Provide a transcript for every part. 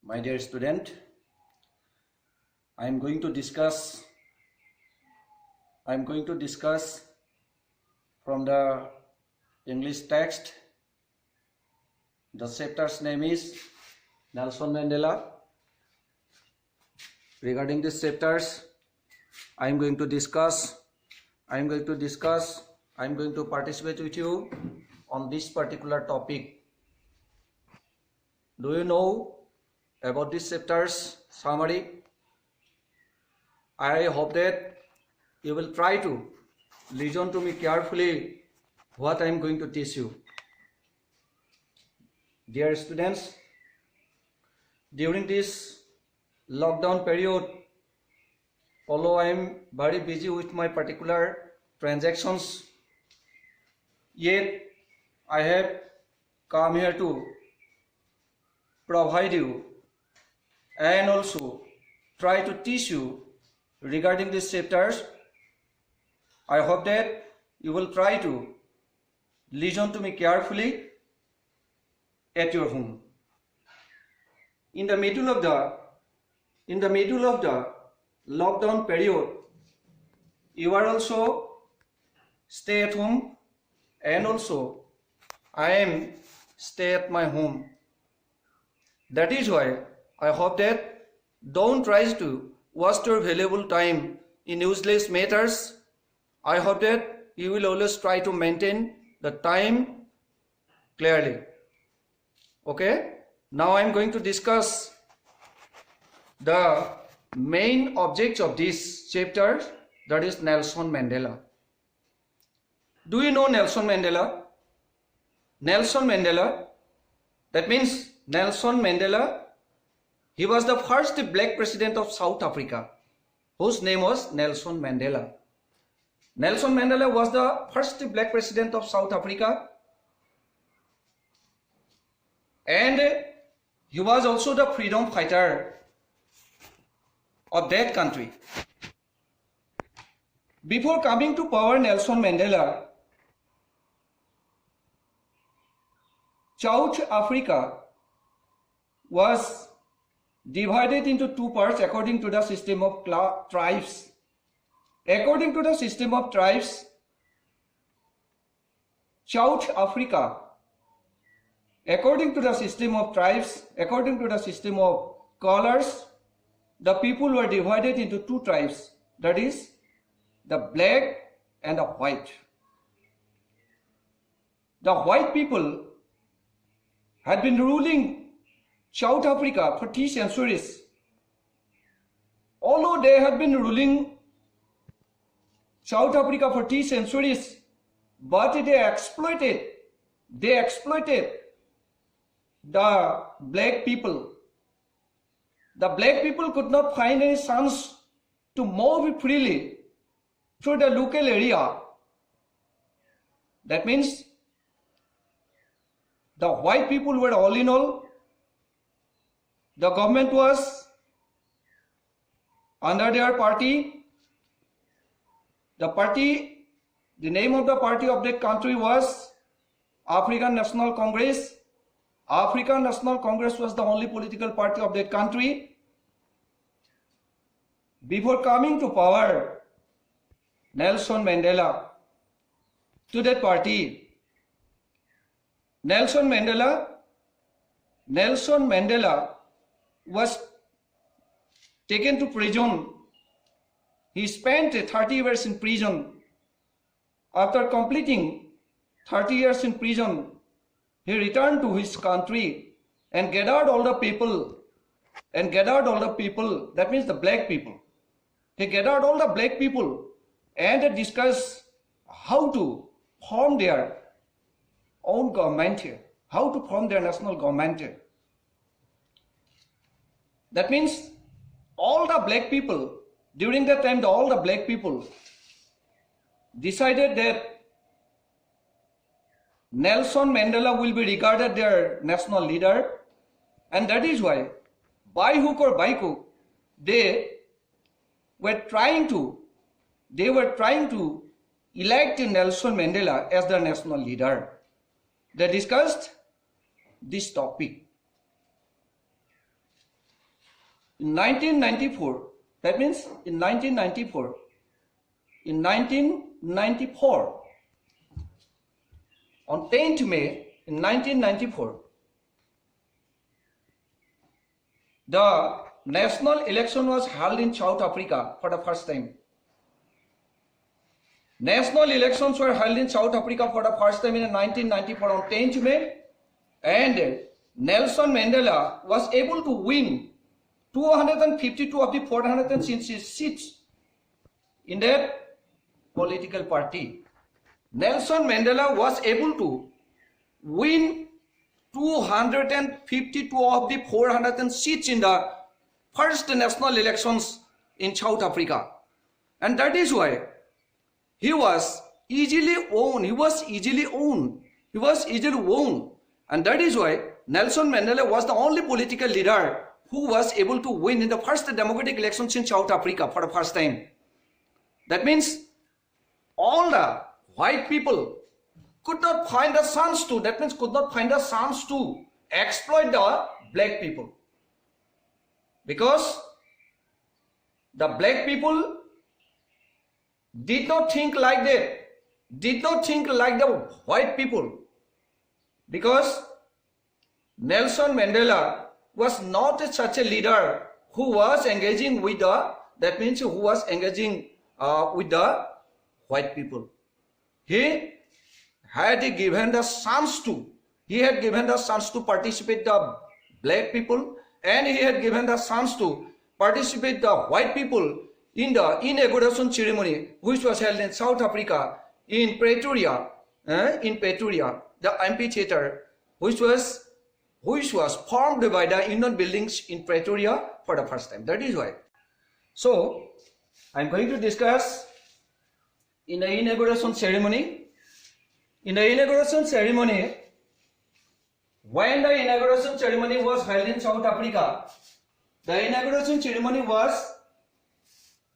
My dear student, I am going to discuss from the English text. The chapter's name is Nelson Mandela. Regarding this chapters, I am going to participate with you on this particular topic. Do you know about this chapter's summary? I hope that you will try to listen to me carefully what I am going to teach you. Dear students, during this lockdown period, although I am very busy with my particular transactions, yet I have come here to provide you and also try to teach you regarding these chapters. I hope that you will try to listen to me carefully at your home. In the middle of the lockdown period, you are also stay at home, and also I am stay at my home. That is why I hope that don't try to waste your valuable time in useless matters. I hope that you will always try to maintain the time clearly. Okay? Now I am going to discuss the main objects of this chapter, that is Nelson Mandela. Do you know Nelson Mandela? Nelson Mandela, that means Nelson Mandela, he was the first black president of South Africa, whose name was Nelson Mandela. Nelson Mandela was the first black president of South Africa, and he was also the freedom fighter of that country. Before coming to power, Nelson Mandela, South Africa was divided into two parts according to the system of tribes. According to the system of tribes, South Africa, according to the system of tribes, according to the system of colors, the people were divided into two tribes, that is, the black and the white. The white people had been ruling South Africa for 3 centuries. Although they had been ruling South Africa for 3 centuries, but they exploited the black people. The black people could not find any chance to move freely through the local area. That means the white people were all in all. The government was under their party. The name of the party of that country was African National Congress. African National Congress was the only political party of that country. Before coming to power, Nelson Mandela, to that party, Nelson Mandela was taken to prison. He spent 30 years in prison. After completing 30 years in prison, he returned to his country and gathered all the people, that means the black people. He gathered all the black people and discussed how to form their own government here, how to form their national government here. That means all the black people, during that time, all the black people decided that Nelson Mandela will be regarded their national leader, and that is why, by hook or by crook, they were trying to elect Nelson Mandela as their national leader. They discussed this topic. In 1994, that means in 1994, on 10th May in 1994, the national election was held in South Africa for the first time. National elections were held in South Africa for the first time in 1994 on 10th May, and Nelson Mandela was able to win 252 of the 406 seats in that political party. Nelson Mandela was able to win 252 of the 400 seats in the first national elections in South Africa. And that is why he was easily won. And that is why Nelson Mandela was the only political leader who was able to win in the first democratic elections in South Africa for the first time. That means all the white people could not find a chance to, exploit the black people. Because the black people did not think like that, like the white people. Because Nelson Mandela was not such a leader who was engaging with the, with the white people. He had given the chance to, participate the black people, and he had given the chance to participate the white people in the inauguration ceremony which was held in South Africa in Pretoria, the amphitheater which was formed by the Union buildings in Pretoria for the first time. That is why. So I am going to discuss in the inauguration ceremony. In the inauguration ceremony, when the inauguration ceremony was held in South Africa, the inauguration ceremony was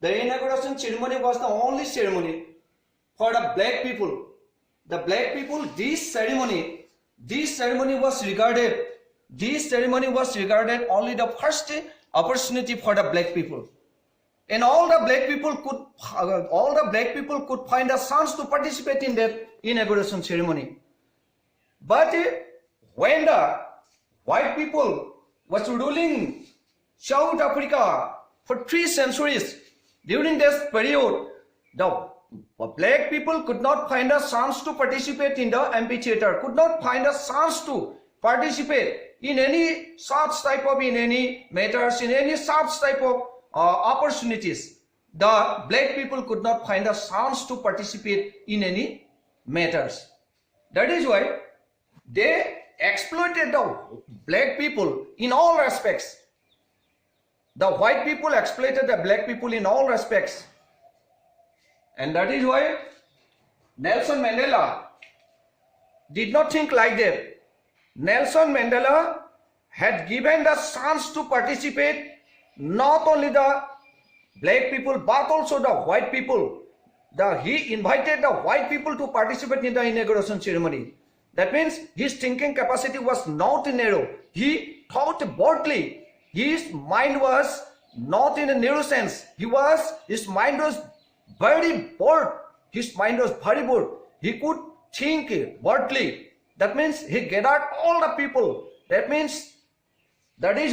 the only ceremony for the black people. The black people, this ceremony was regarded only the first opportunity for the black people. And all the black people could find a chance to participate in that inauguration ceremony. But when the white people was ruling South Africa for 3 centuries, during this period, the black people could not find a chance to participate in the amphitheater, could not find a chance to participate in any such type of, in any matters, in any such type of opportunities. The black people could not find a chance to participate in any matters. That is why they exploited the black people in all respects. The white people exploited the black people in all respects. And that is why Nelson Mandela did not think like that. Nelson Mandela had given the chance to participate not only the black people but also the white people. He invited the white people to participate in the inauguration ceremony. That means his thinking capacity was not narrow. He thought broadly. His mind was not in a narrow sense. His mind was very broad. He could think broadly. That means he gathered all the people. That is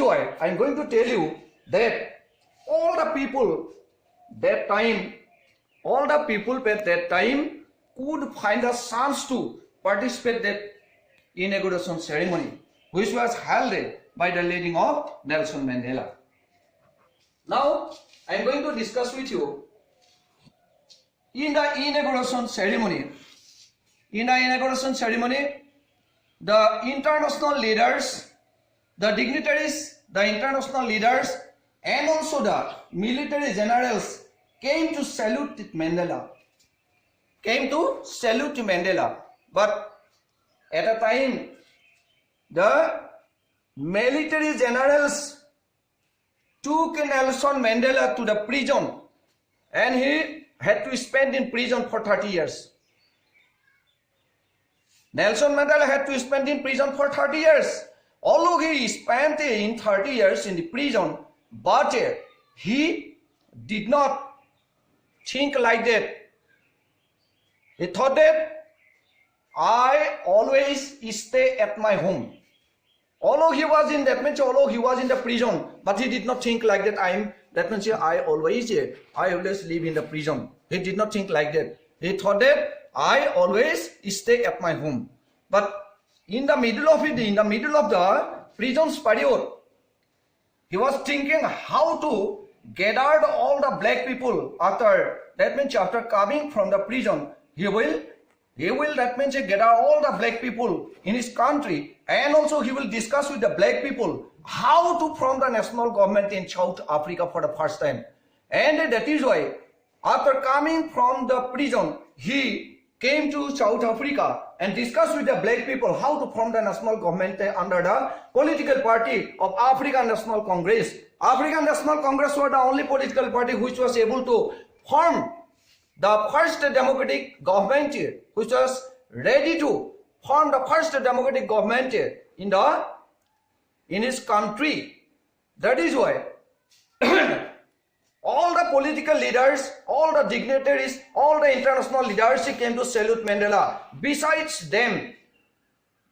why I am going to tell you that all the people at that time could find a chance to participate that inauguration ceremony, which was held by the leading of Nelson Mandela. Now I am going to discuss with you in the inauguration ceremony. The international leaders, the dignitaries, the international leaders, and also the military generals came to salute Mandela. But at a time, the military generals took Nelson Mandela to the prison, and he had to spend in prison for 30 years. Nelson Mandela had to spend in prison for 30 years. Although he spent in 30 years in the prison, But he did not think like that. He thought that I always stay at my home. Although he was in that means, although he was in the prison, but he did not think like that. That means I always live in the prison. He did not think like that. He thought that I always stay at my home. But in the middle of the prison's period, he was thinking how to gather all the black people after coming from the prison. He will that means gather all the black people in his country, and also he will discuss with the black people how to form the national government in South Africa for the first time. And that is why after coming from the prison, he came to South Africa and discussed with the black people how to form the national government under the political party of African National Congress. African National Congress was the only political party which was able to form the first democratic government, which was ready to form the first democratic government in his country. That is why all the political leaders, all the dignitaries, all the international leaders came to salute Mandela. Besides them,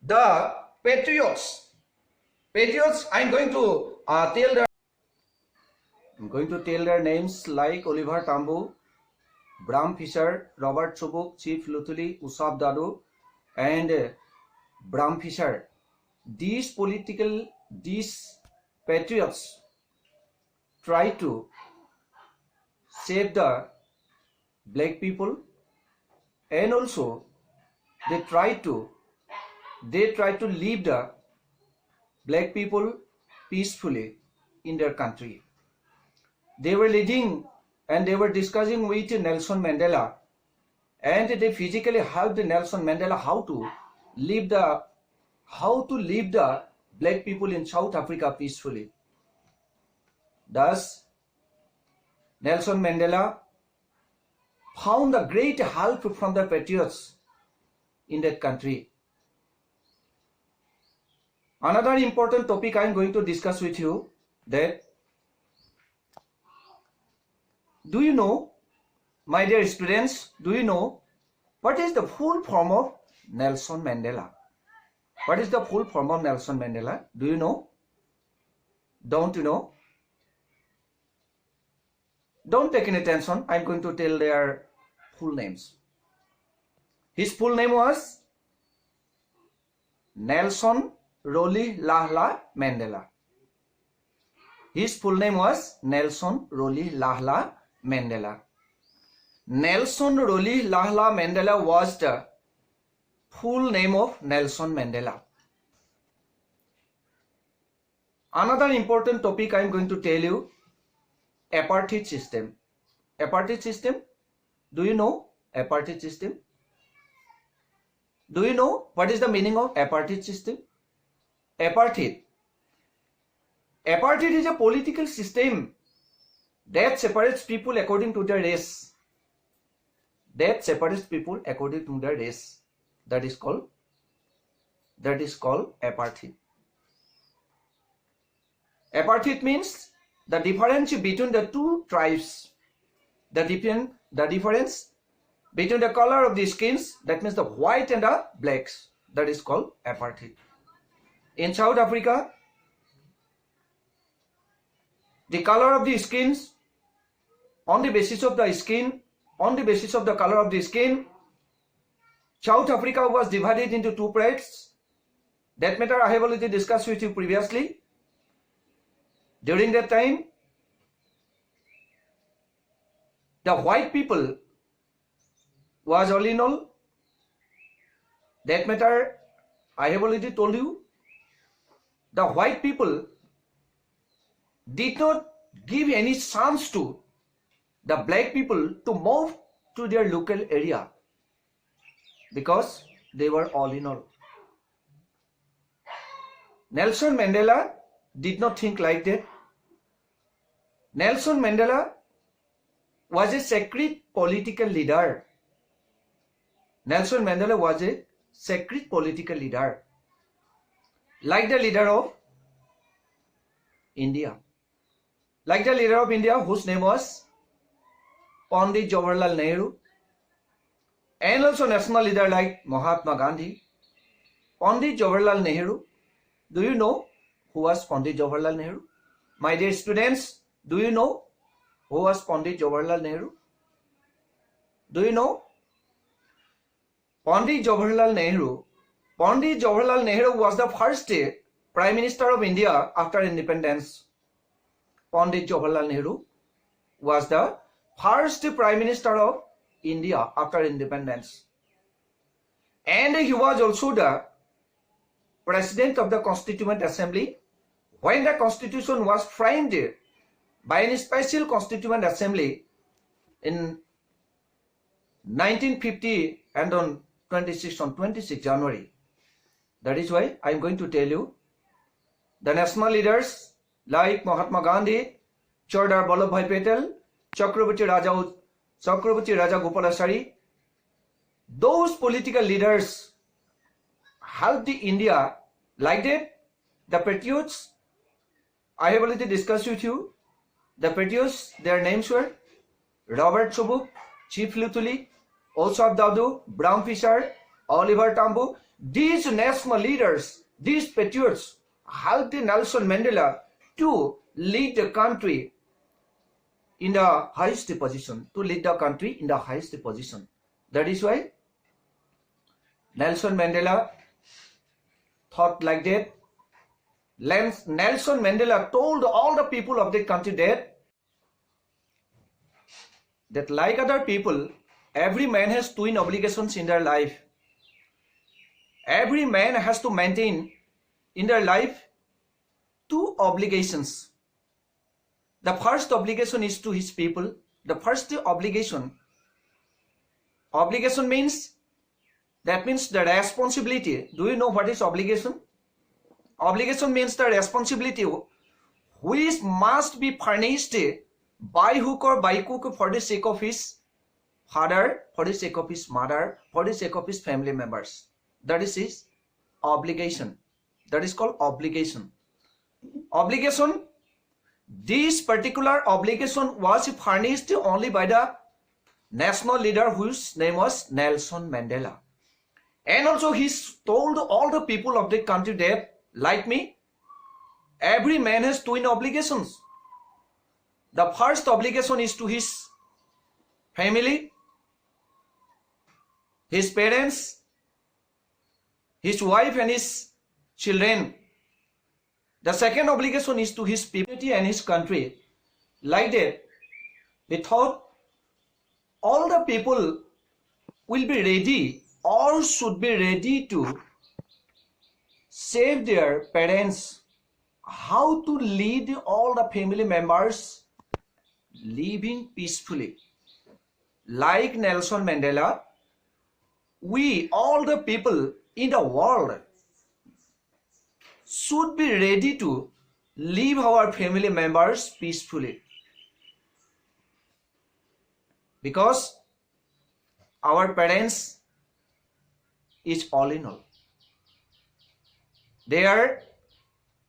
the patriots, I'm going to tell their names like Oliver Tambo, Bram Fisher, Robert Chubuk, Chief Luthuli, Usab Dadu, and Bram Fisher. These patriots try to save the black people, and also they try to leave the black people peacefully in their country. They were leading and they were discussing with Nelson Mandela, and they physically helped Nelson Mandela how to leave the black people in South Africa peacefully. Thus, Nelson Mandela found a great help from the patriots in that country. Another important topic I am going to discuss with you, that do you know, my dear students, do you know what is the full form of Nelson Mandela? What is the full form of Nelson Mandela? Do you know? Don't you know? Don't take any attention. I'm going to tell their full names. His full name was Nelson Rolihlahla Mandela. His full name was Nelson Rolihlahla Mandela. Nelson Rolihlahla Mandela was the full name of Nelson Mandela. Another important topic I am going to tell you, apartheid system. Apartheid system. Do you know apartheid system? Do you know what is the meaning of apartheid system? Apartheid is a political system that separates people according to their race. That is called apartheid. Apartheid means the difference between the two tribes. The difference between the color of the skins, that means the white and the blacks, that is called apartheid. In South Africa, the color of the skins, on the basis of the color of the skin, South Africa was divided into two parts. That matter I have already discussed with you previously. During that time, the white people was all in all. That matter I have already told you. The white people did not give any chance to the black people to move to their local area because they were all in all. Nelson Mandela did not think like that. Nelson Mandela was a secret political leader. Nelson Mandela was a secret political leader, like the leader of India. like the leader of India whose name was Pandit Jawaharlal Nehru, and also national leader like Mahatma Gandhi. Pandit Jawaharlal Nehru, do you know who was Pandit Jawaharlal Nehru? My dear students, do you know who was Pandit Jawaharlal Nehru? Do you know? Pandit Jawaharlal Nehru. Pandit Jawaharlal Nehru was the first Prime Minister of India after independence. Pandit Jawaharlal Nehru was the first Prime Minister of India after independence. And he was also the President of the Constituent Assembly when the Constitution was framed by a special Constituent Assembly in 1950 and on 26 January. That is why I am going to tell you the national leaders like Mahatma Gandhi, Sardar Vallabhbhai Patel, Chakrabarti Raja Gopalachari, those political leaders helped India like that. The patriots, I have already discussed with you. The patriots, their names were Robert Chubuk, Chief Luthuli, Oswald Dadu, Bram Fisher, Oliver Tambo. These national leaders, these patriots helped Nelson Mandela to lead the country in the highest position, That is why Nelson Mandela thought like that. Nelson Mandela told all the people of the country that like other people, every man has twin obligations in their life. Every man has to maintain in their life two obligations. The first obligation is to his people. The first obligation means, that means the responsibility. Do you know what is obligation? Obligation means the responsibility which must be furnished by hook or by crook for the sake of his father, for the sake of his mother, for the sake of his family members. That is his obligation. That is called obligation. Obligation. This particular obligation was furnished only by the national leader whose name was Nelson Mandela. And also he told all the people of the country that, like me, every man has twin obligations. The first obligation is to his family, his parents, his wife and his children. The second obligation is to his people and his country. Like that, he thought all the people will be ready or should be ready to save their parents, how to lead all the family members living peacefully. Like Nelson Mandela, we, all the people in the world, should be ready to leave our family members peacefully. Because our parents is all in all. They are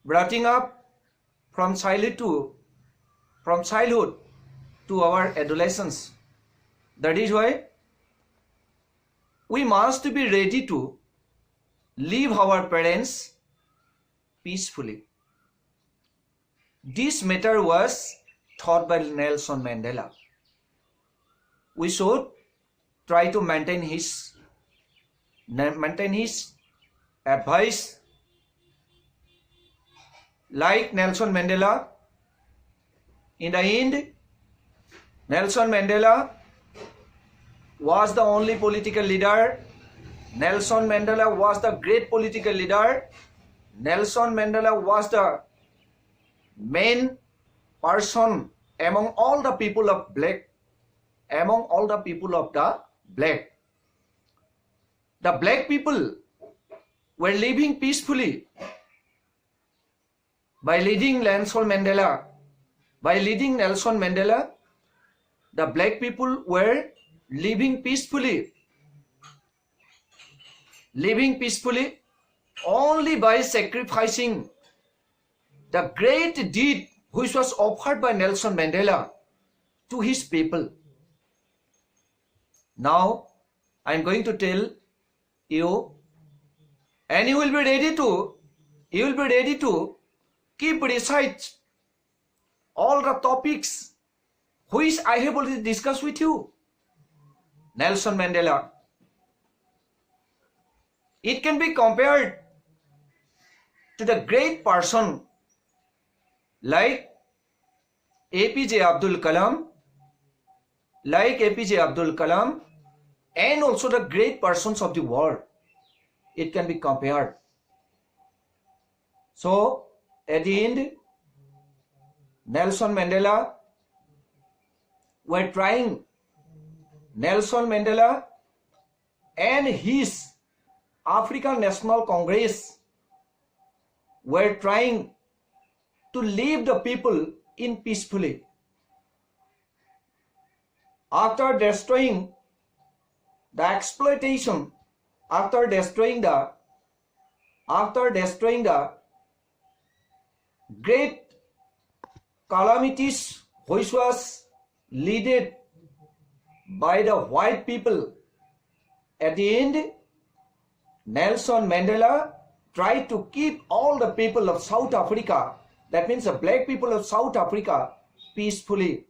brought up from childhood to our adolescence. That is why we must be ready to leave our parents peacefully. This matter was thought by Nelson Mandela. We should try to maintain his advice. Like Nelson Mandela, in the end, Nelson Mandela was the only political leader. Nelson Mandela was the great political leader. Nelson Mandela was the main person among all the people of black. The black people were living peacefully by leading Nelson Mandela. The black people were living peacefully only by sacrificing the great deed which was offered by Nelson Mandela to his people. Now, I am going to tell you, and you will be ready to keep recite all the topics which I have already discussed with you. Nelson Mandela. It can be compared to the great person like APJ Abdul Kalam, and also the great persons of the world. It can be compared. So, at the end, Nelson Mandela and his African National Congress were trying to leave the people in peacefully. After destroying the exploitation, after destroying the great calamities which was led by the white people, at the end, Nelson Mandela tried to keep all the people of South Africa, that means the black people of South Africa, peacefully.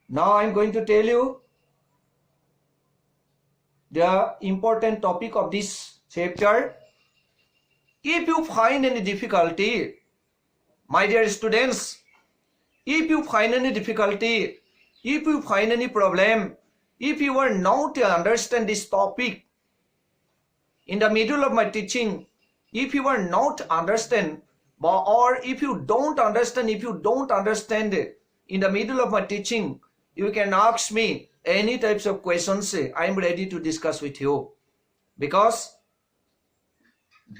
Now I am going to tell you the important topic of this chapter. If you find any difficulty, my dear students, if you find any difficulty, if you find any problem, if you are not to understand this topic in the middle of my teaching, if you are not understand, or if you don't understand in the middle of my teaching, you can ask me any types of questions. I am ready to discuss with you. Because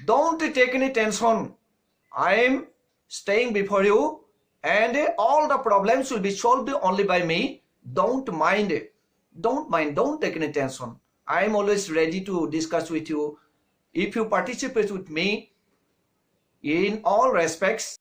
don't take any tension. I am staying before you and all the problems will be solved only by me. Don't mind. Don't take any tension. I am always ready to discuss with you. If you participate with me in all respects,